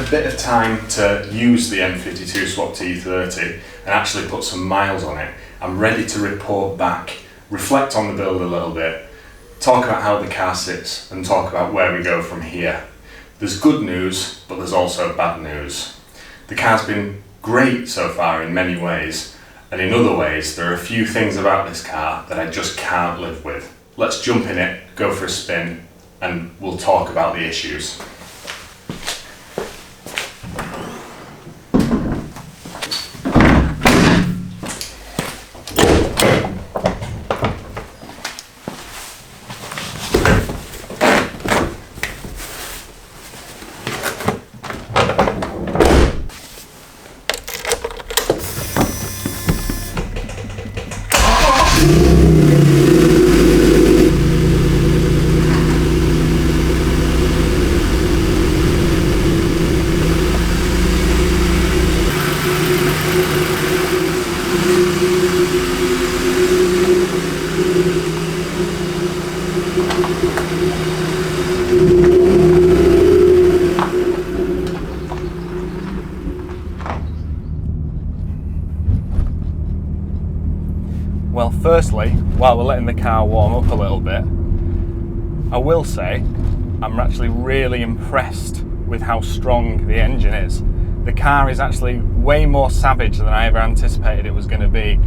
a bit of time to use the M52 swap to E30 and actually put some miles on it, I'm ready to report back, reflect on the build a little bit, talk about how the car sits and talk about where we go from here. There's good news, but there's also bad news. The car's been great so far in many ways, and in other ways there are a few things about this car that I just can't live with. Let's jump in it, go for a spin, and we'll talk about the issues. Well, firstly, while we're letting the car warm up a little bit, I will say I'm actually really impressed with how strong the engine is. The car is actually way more savage than I ever anticipated it was going to be.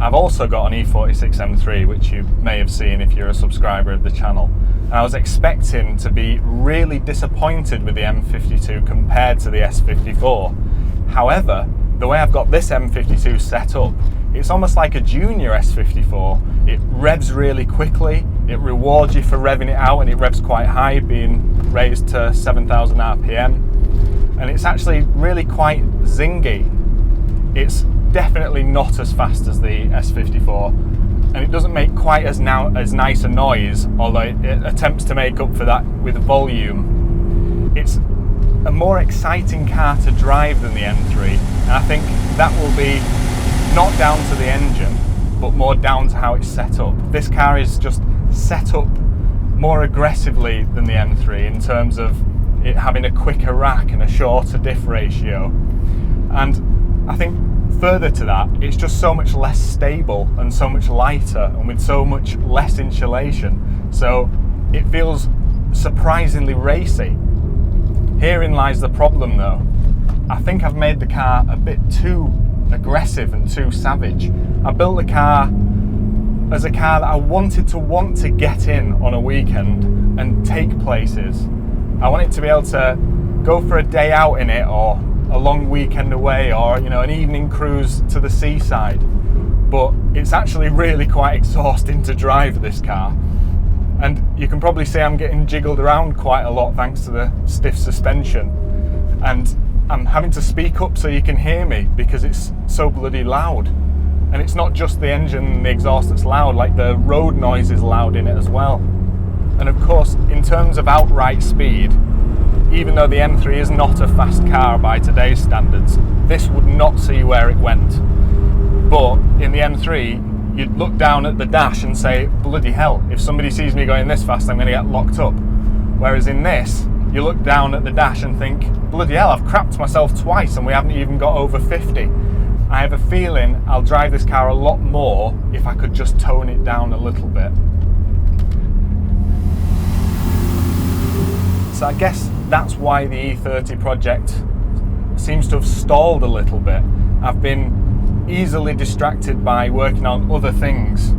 I've also got an E46 M3, which you may have seen if you're a subscriber of the channel. And I was expecting to be really disappointed with the M52 compared to the S54. However, the way I've got this M52 set up, it's almost like a junior S54. It revs really quickly, it rewards you for revving it out, and it revs quite high, being raised to 7,000 RPM. And it's actually really quite zingy. It's definitely not as fast as the S54, and it doesn't make quite as nice a noise, although it attempts to make up for that with volume. It's a more exciting car to drive than the M3, and I think that will be not down to the engine, but more down to how it's set up. This car is just set up more aggressively than the M3 in terms of it having a quicker rack and a shorter diff ratio. And I think further to that, it's just so much less stable and so much lighter and with so much less insulation. So it feels surprisingly racy. Herein lies the problem though. I think I've made the car a bit too aggressive and too savage. I built the car as a car that I want to get in on a weekend and take places. I want it to be able to go for a day out in it, or a long weekend away, or an evening cruise to the seaside. But it's actually really quite exhausting to drive this car. And you can probably see I'm getting jiggled around quite a lot thanks to the stiff suspension. And I'm having to speak up so you can hear me because it's so bloody loud. And it's not just the engine and the exhaust that's loud, like the road noise is loud in it as well. And of course, in terms of outright speed, even though the M3 is not a fast car by today's standards, this would not see where it went. But in the M3, you'd look down at the dash and say, bloody hell, if somebody sees me going this fast, I'm going to get locked up. Whereas in this, you look down at the dash and think, bloody hell, I've crapped myself twice and we haven't even got over 50. I have a feeling I'll drive this car a lot more if I could just tone it down a little bit. So I guess that's why the E30 project seems to have stalled a little bit. I've been easily distracted by working on other things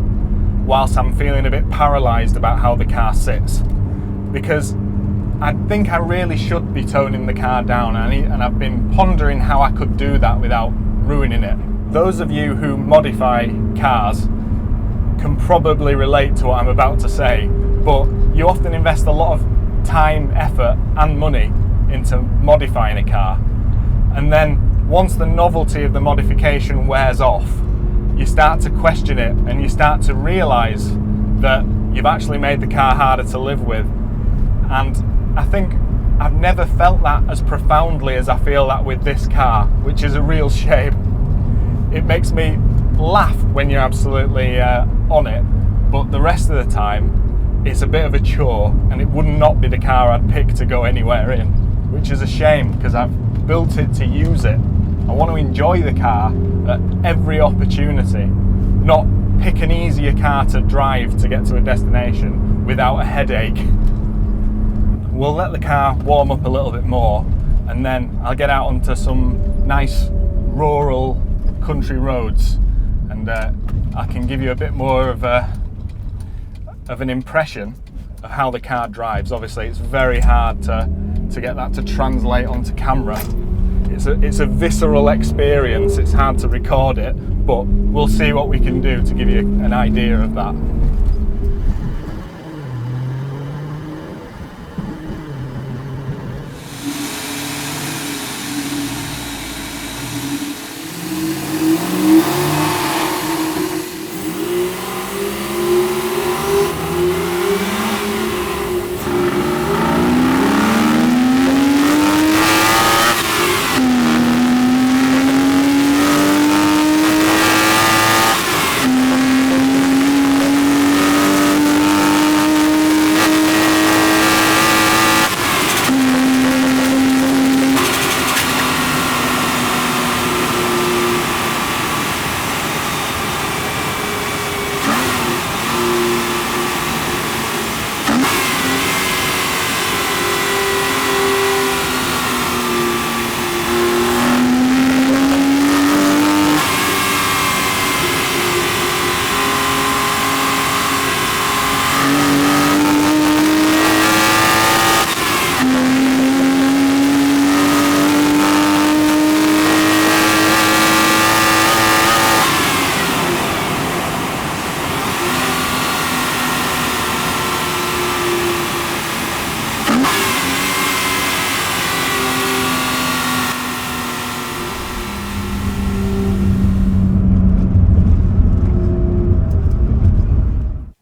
whilst I'm feeling a bit paralysed about how the car sits, because I think I really should be toning the car down, and I've been pondering how I could do that without ruining it. Those of you who modify cars can probably relate to what I'm about to say, but you often invest a lot of time, effort and money into modifying a car, and then once the novelty of the modification wears off, you start to question it and you start to realise that you've actually made the car harder to live with. And I think I've never felt that as profoundly as I feel that with this car, which is a real shame. It makes me laugh when you're absolutely on it, but the rest of the time it's a bit of a chore, and it would not be the car I'd pick to go anywhere in. which is a shame because I've built it to use it. I want to enjoy the car at every opportunity, not pick an easier car to drive to get to a destination without a headache. We'll let the car warm up a little bit more, and then I'll get out onto some nice rural country roads, and I can give you a bit more of an impression of how the car drives. Obviously it's very hard to get that to translate onto camera. It's a visceral experience, it's hard to record it, but we'll see what we can do to give you an idea of that.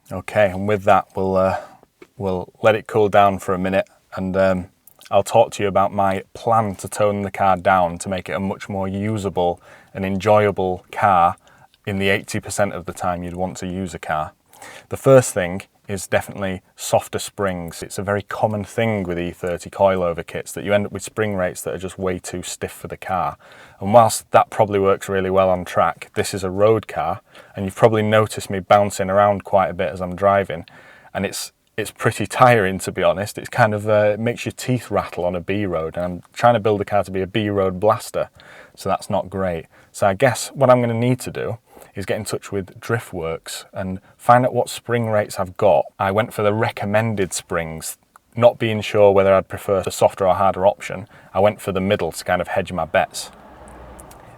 Okay, and with that we'll let it cool down for a minute, and I'll talk to you about my plan to tone the car down to make it a much more usable and enjoyable car in the 80% of the time you'd want to use a car. The first thing is definitely softer springs. It's a very common thing with E30 coilover kits that you end up with spring rates that are just way too stiff for the car. And whilst that probably works really well on track, this is a road car, and you've probably noticed me bouncing around quite a bit as I'm driving, and it's pretty tiring, to be honest. It's kind of it makes your teeth rattle on a B road, and I'm trying to build the car to be a B road blaster, so that's not great. So I guess what I'm going to need to do is get in touch with Driftworks and find out what spring rates I've got. I went for the recommended springs, not being sure whether I'd prefer the softer or harder option. I went for the middle to kind of hedge my bets.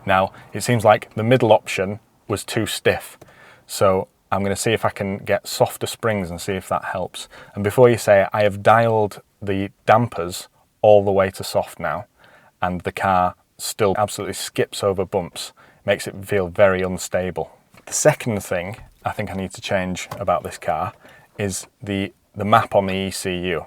Now, it seems like the middle option was too stiff, so I'm going to see if I can get softer springs and see if that helps. And before you say it, I have dialed the dampers all the way to soft now, and the car still absolutely skips over bumps. Makes it feel very unstable. The second thing I think I need to change about this car is the map on the ECU.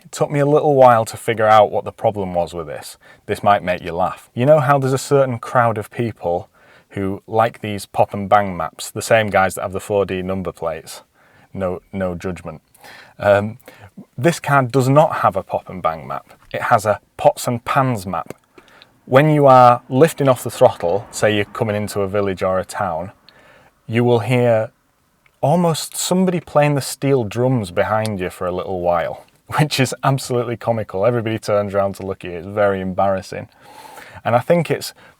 It took me a little while to figure out what the problem was with this. This might make you laugh. You know how there's a certain crowd of people who like these pop and bang maps, the same guys that have the 4D number plates? No judgment. This car does not have a pop and bang map. It has a pots and pans map. When you are lifting off the throttle, say you're coming into a village or a town, you will hear almost somebody playing the steel drums behind you for a little while, which is absolutely comical. Everybody turns around to look at you. It's very embarrassing. And I think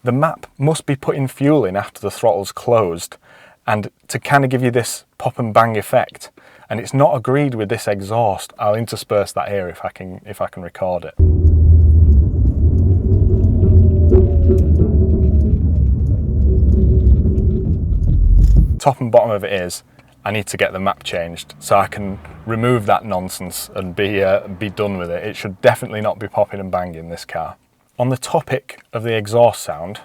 the map must be putting fuel in after the throttle's closed, and to kind of give you this pop and bang effect. And it's not agreed with this exhaust. I'll intersperse that here if I can record it. Top and bottom of it is, I need to get the map changed so I can remove that nonsense and be done with it. It should definitely not be popping and banging, this car. On the topic of the exhaust sound,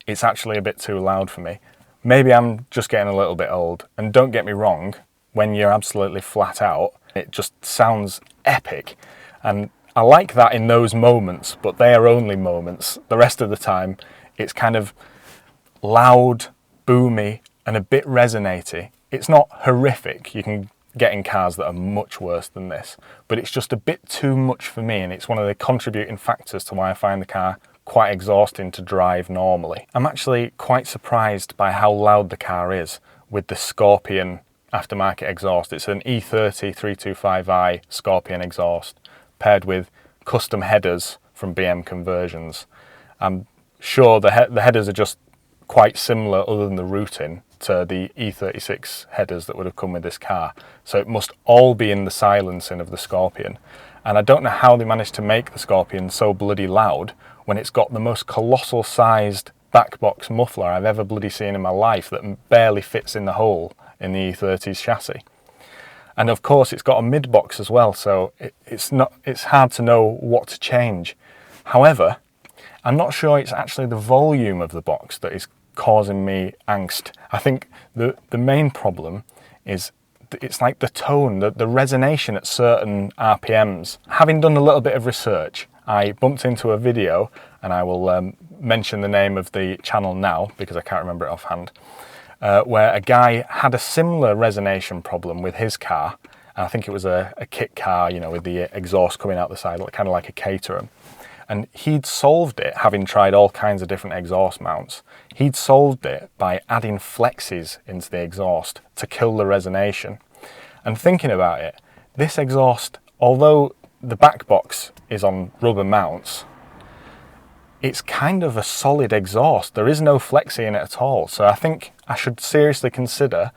it's actually a bit too loud for me. Maybe I'm just getting a little bit old, and don't get me wrong, when you're absolutely flat out, it just sounds epic. And I like that in those moments, but they are only moments. The rest of the time, it's kind of loud, boomy, and a bit resonaty. It's not horrific. You can getting cars that are much worse than this, but it's just a bit too much for me, and it's one of the contributing factors to why I find the car quite exhausting to drive normally. I'm actually quite surprised by how loud the car is with the Scorpion aftermarket exhaust. It's an E30 325i Scorpion exhaust paired with custom headers from BM Conversions. I'm sure the headers are just quite similar other than the routing to the E36 headers that would have come with this car. So it must all be in the silencing of the Scorpion. And I don't know how they managed to make the Scorpion so bloody loud when it's got the most colossal sized back box muffler I've ever bloody seen in my life that barely fits in the hole in the E30's chassis. And of course it's got a mid box as well, so it's hard to know what to change. However, I'm not sure it's actually the volume of the box that is causing me angst. I think the main problem is it's like the tone, the resonation at certain RPMs. Having done a little bit of research, I bumped into a video, and I will mention the name of the channel now because I can't remember it offhand, where a guy had a similar resonation problem with his car. And I think it was a kit car, you know, with the exhaust coming out the side, kind of like a Caterham. And he'd solved it, having tried all kinds of different exhaust mounts. He'd solved it by adding flexes into the exhaust to kill the resonation. And thinking about it, this exhaust, although the back box is on rubber mounts, it's kind of a solid exhaust. There is no flexi in it at all. So I think I should seriously consider,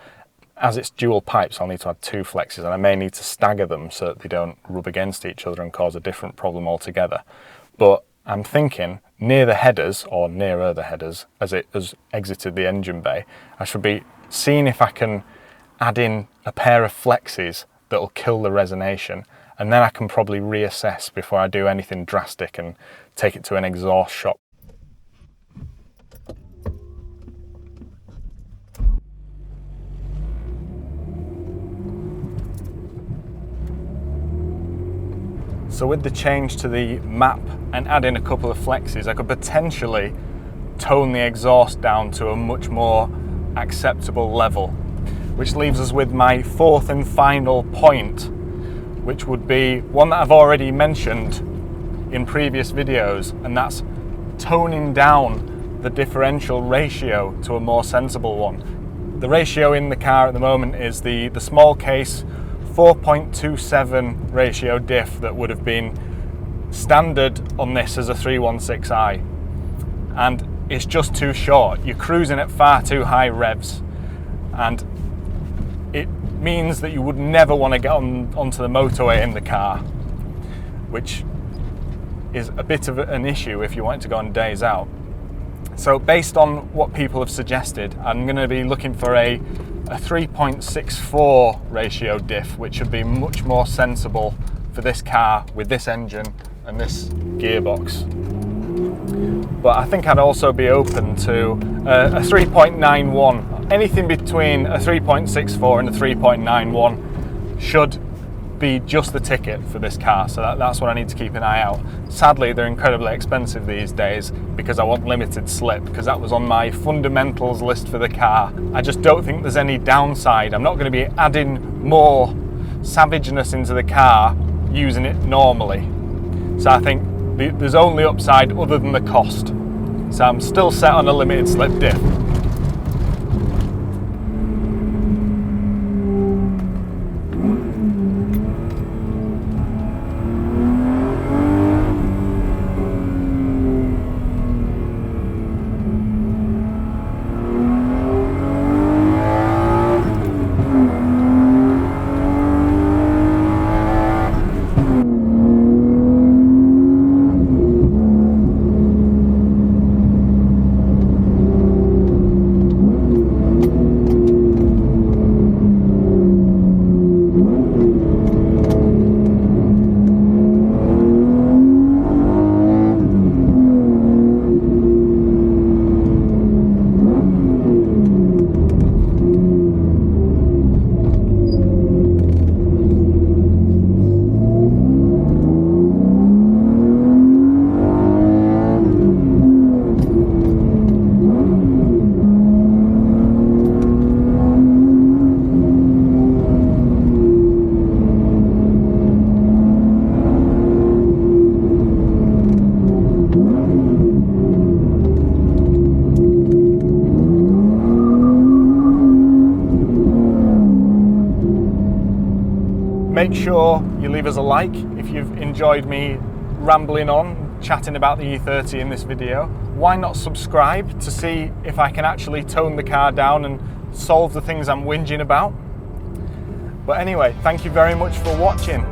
as it's dual pipes, I'll need to add 2 flexes, and I may need to stagger them so that they don't rub against each other and cause a different problem altogether. But I'm thinking near the headers, or nearer the headers, as it has exited the engine bay, I should be seeing if I can add in a pair of flexes that'll kill the resonation, and then I can probably reassess before I do anything drastic and take it to an exhaust shop. So with the change to the map and adding a couple of flexes, I could potentially tone the exhaust down to a much more acceptable level, which leaves us with my 4th and final point, which would be one that I've already mentioned in previous videos, and that's toning down the differential ratio to a more sensible one. The ratio in the car at the moment is the small case 4.27 ratio diff that would have been standard on this as a 316i, and it's just too short. You're cruising at far too high revs, and it means that you would never want to get onto the motorway in the car, which is a bit of an issue if you want to go on days out. So based on what people have suggested, I'm going to be looking for a 3.64 ratio diff, which should be much more sensible for this car with this engine and this gearbox. But I think I'd also be open to a 3.91. Anything between a 3.64 and a 3.91 should be just the ticket for this car, so that's what I need to keep an eye out. Sadly, they're incredibly expensive these days because I want limited slip, because that was on my fundamentals list for the car. I just don't think there's any downside. I'm not going to be adding more savageness into the car using it normally. So I think there's only upside other than the cost. So I'm still set on a limited slip diff. Make sure you leave us a like if you've enjoyed me rambling on, chatting about the E30 in this video. Why not subscribe to see if I can actually tone the car down and solve the things I'm whinging about? But anyway, thank you very much for watching.